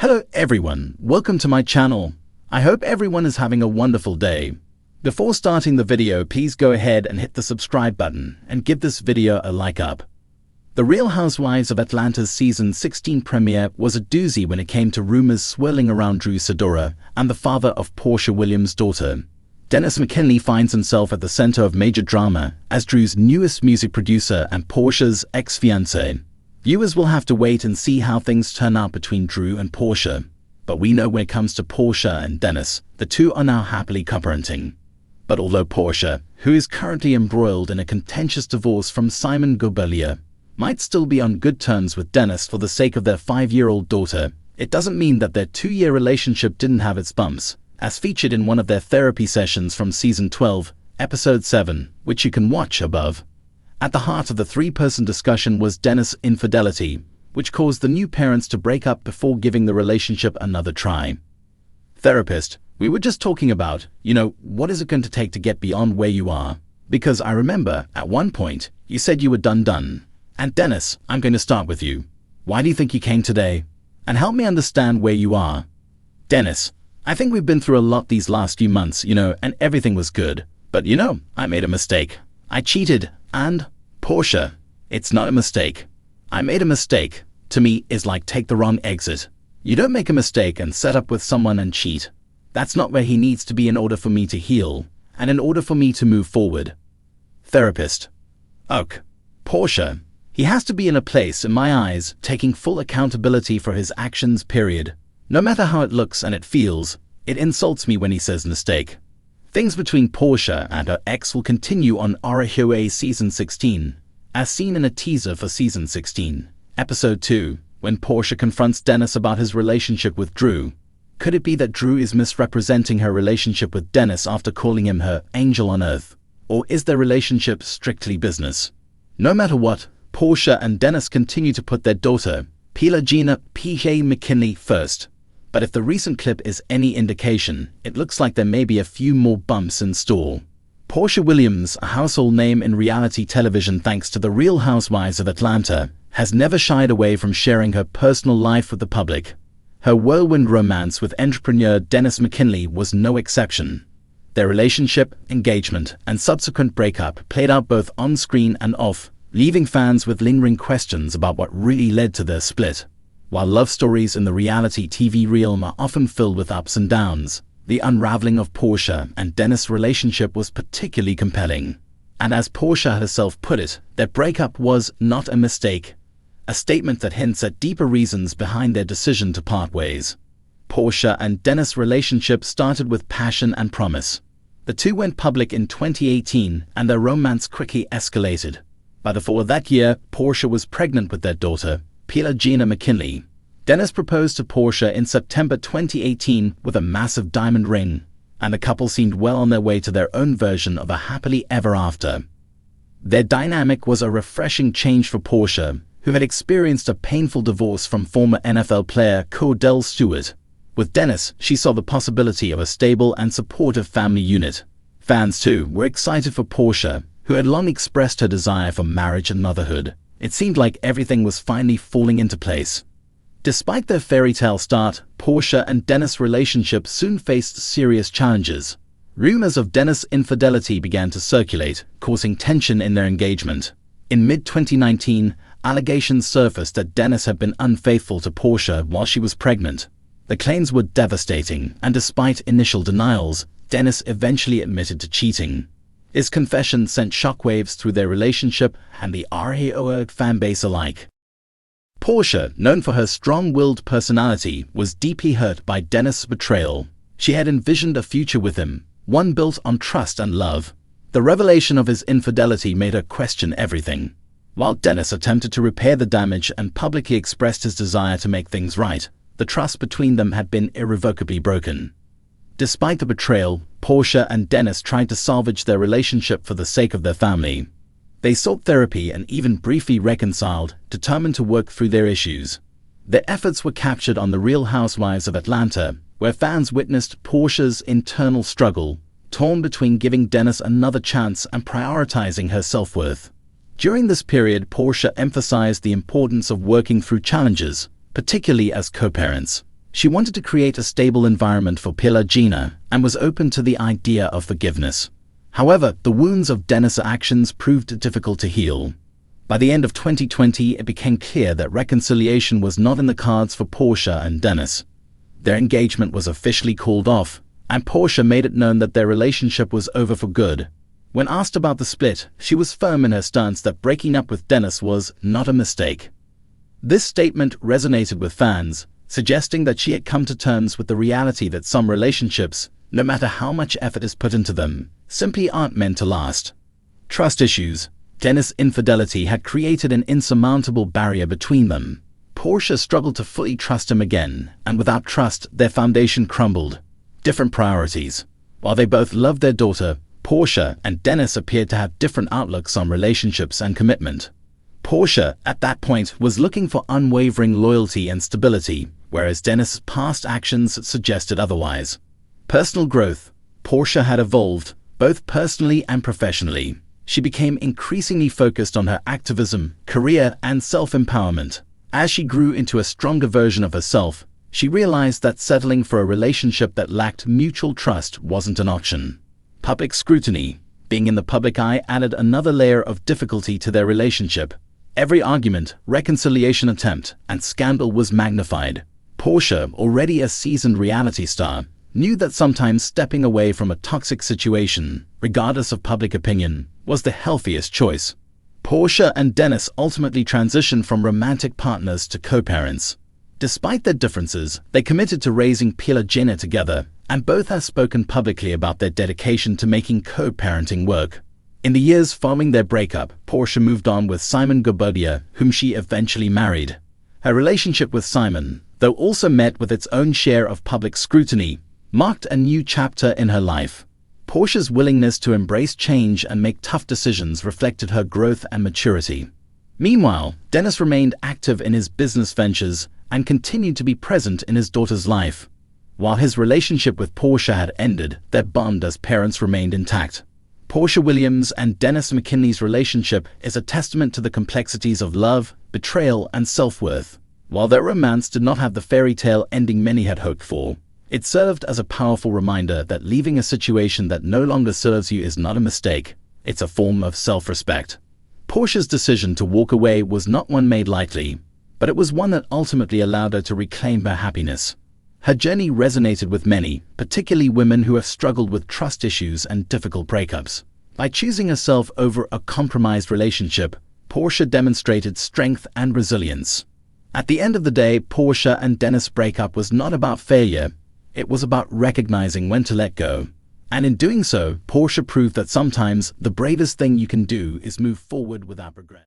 Hello everyone, welcome to my channel. I hope everyone is having a wonderful day. Before starting the video, please go ahead and hit the subscribe button and give this video a like up. The Real Housewives of Atlanta's season 16 premiere was a doozy when it came to rumors swirling around Drew Sidora and the father of Porsha Williams' daughter. Dennis McKinley finds himself at the center of major drama as Drew's newest music producer and Porsha's ex-fiancé. Viewers will have to wait and see how things turn out between Drew and Porsha. But we know when it comes to Porsha and Dennis, the two are now happily co-parenting. But although Porsha, who is currently embroiled in a contentious divorce from Simon Gobelier, might still be on good terms with Dennis for the sake of their 5-year-old daughter, it doesn't mean that their 2-year relationship didn't have its bumps, as featured in one of their therapy sessions from season 12, episode 7, which you can watch above. At the heart of the 3-person discussion was Dennis' infidelity, which caused the new parents to break up before giving the relationship another try. Therapist, we were just talking about, what is it going to take to get beyond where you are? Because I remember, at one point, you said you were done. And Dennis, I'm going to start with you. Why do you think you came today? And help me understand where you are. Dennis, I think we've been through a lot these last few months, and everything was good. But I made a mistake. I cheated, and Porsha, it's not a mistake. I made a mistake, to me, is like take the wrong exit. You don't make a mistake and set up with someone and cheat. That's not where he needs to be in order for me to heal, and in order for me to move forward. Therapist. Porsha. He has to be in a place, in my eyes, taking full accountability for his actions, period. No matter how it looks and it feels, it insults me when he says mistake. Things between Porsha and her ex will continue on RHOA season 16, as seen in a teaser for season 16, episode 2, when Porsha confronts Dennis about his relationship with Drew. Could it be that Drew is misrepresenting her relationship with Dennis after calling him her angel on earth? Or is their relationship strictly business? No matter what, Porsha and Dennis continue to put their daughter, Gina P.J. McKinley, first. But if the recent clip is any indication, it looks like there may be a few more bumps in store. Porsha Williams, a household name in reality television thanks to the Real Housewives of Atlanta, has never shied away from sharing her personal life with the public. Her whirlwind romance with entrepreneur Dennis McKinley was no exception. Their relationship, engagement, and subsequent breakup played out both on-screen and off, leaving fans with lingering questions about what really led to their split. While love stories in the reality TV realm are often filled with ups and downs, the unraveling of Porsha and Dennis' relationship was particularly compelling. And as Porsha herself put it, their breakup was not a mistake, a statement that hints at deeper reasons behind their decision to part ways. Porsha and Dennis' relationship started with passion and promise. The two went public in 2018 and their romance quickly escalated. By the fall of that year, Porsha was pregnant with their daughter, Gina McKinley. Dennis proposed to Porsha in September 2018 with a massive diamond ring, and the couple seemed well on their way to their own version of a happily ever after. Their dynamic was a refreshing change for Porsha, who had experienced a painful divorce from former NFL player Kordell Stewart. With Dennis, she saw the possibility of a stable and supportive family unit. Fans, too, were excited for Porsha, who had long expressed her desire for marriage and motherhood. It seemed like everything was finally falling into place. Despite their fairy tale start, Porsha and Dennis' relationship soon faced serious challenges. Rumors of Dennis' infidelity began to circulate, causing tension in their engagement. In mid-2019, allegations surfaced that Dennis had been unfaithful to Porsha while she was pregnant. The claims were devastating, and despite initial denials, Dennis eventually admitted to cheating. His confession sent shockwaves through their relationship and the RHOA fanbase alike. Porsha, known for her strong-willed personality, was deeply hurt by Dennis' betrayal. She had envisioned a future with him, one built on trust and love. The revelation of his infidelity made her question everything. While Dennis attempted to repair the damage and publicly expressed his desire to make things right, the trust between them had been irrevocably broken. Despite the betrayal, Porsha and Dennis tried to salvage their relationship for the sake of their family. They sought therapy and even briefly reconciled, determined to work through their issues. Their efforts were captured on The Real Housewives of Atlanta, where fans witnessed Porsha's internal struggle, torn between giving Dennis another chance and prioritizing her self-worth. During this period, Porsha emphasized the importance of working through challenges, particularly as co-parents. She wanted to create a stable environment for Gina and was open to the idea of forgiveness. However, the wounds of Dennis' actions proved difficult to heal. By the end of 2020, it became clear that reconciliation was not in the cards for Porsha and Dennis. Their engagement was officially called off, and Porsha made it known that their relationship was over for good. When asked about the split, she was firm in her stance that breaking up with Dennis was not a mistake. This statement resonated with fans, suggesting that she had come to terms with the reality that some relationships, no matter how much effort is put into them, simply aren't meant to last. Trust issues. Dennis' infidelity had created an insurmountable barrier between them. Porsha struggled to fully trust him again, and without trust, their foundation crumbled. Different priorities. While they both loved their daughter, Porsha and Dennis appeared to have different outlooks on relationships and commitment. Porsha, at that point, was looking for unwavering loyalty and stability, whereas Dennis' past actions suggested otherwise. Personal growth. Porsha had evolved, both personally and professionally. She became increasingly focused on her activism, career, and self-empowerment. As she grew into a stronger version of herself, she realized that settling for a relationship that lacked mutual trust wasn't an option. Public scrutiny. Being in the public eye added another layer of difficulty to their relationship. Every argument, reconciliation attempt, and scandal was magnified. Porsha, already a seasoned reality star, knew that sometimes stepping away from a toxic situation, regardless of public opinion, was the healthiest choice. Porsha and Dennis ultimately transitioned from romantic partners to co-parents. Despite their differences, they committed to raising Gina together, and both have spoken publicly about their dedication to making co-parenting work. In the years following their breakup, Porsha moved on with Simon Gobodia, whom she eventually married. Her relationship with Simon, though also met with its own share of public scrutiny, marked a new chapter in her life. Porsha's willingness to embrace change and make tough decisions reflected her growth and maturity. Meanwhile, Dennis remained active in his business ventures and continued to be present in his daughter's life. While his relationship with Porsha had ended, their bond as parents remained intact. Porsha Williams and Dennis McKinley's relationship is a testament to the complexities of love, betrayal, and self-worth. While their romance did not have the fairy tale ending many had hoped for, it served as a powerful reminder that leaving a situation that no longer serves you is not a mistake. It's a form of self-respect. Porsha's decision to walk away was not one made lightly, but it was one that ultimately allowed her to reclaim her happiness. Her journey resonated with many, particularly women who have struggled with trust issues and difficult breakups. By choosing herself over a compromised relationship, Porsha demonstrated strength and resilience. At the end of the day, Porsha and Dennis' breakup was not about failure. It was about recognizing when to let go. And in doing so, Porsha proved that sometimes the bravest thing you can do is move forward without regret.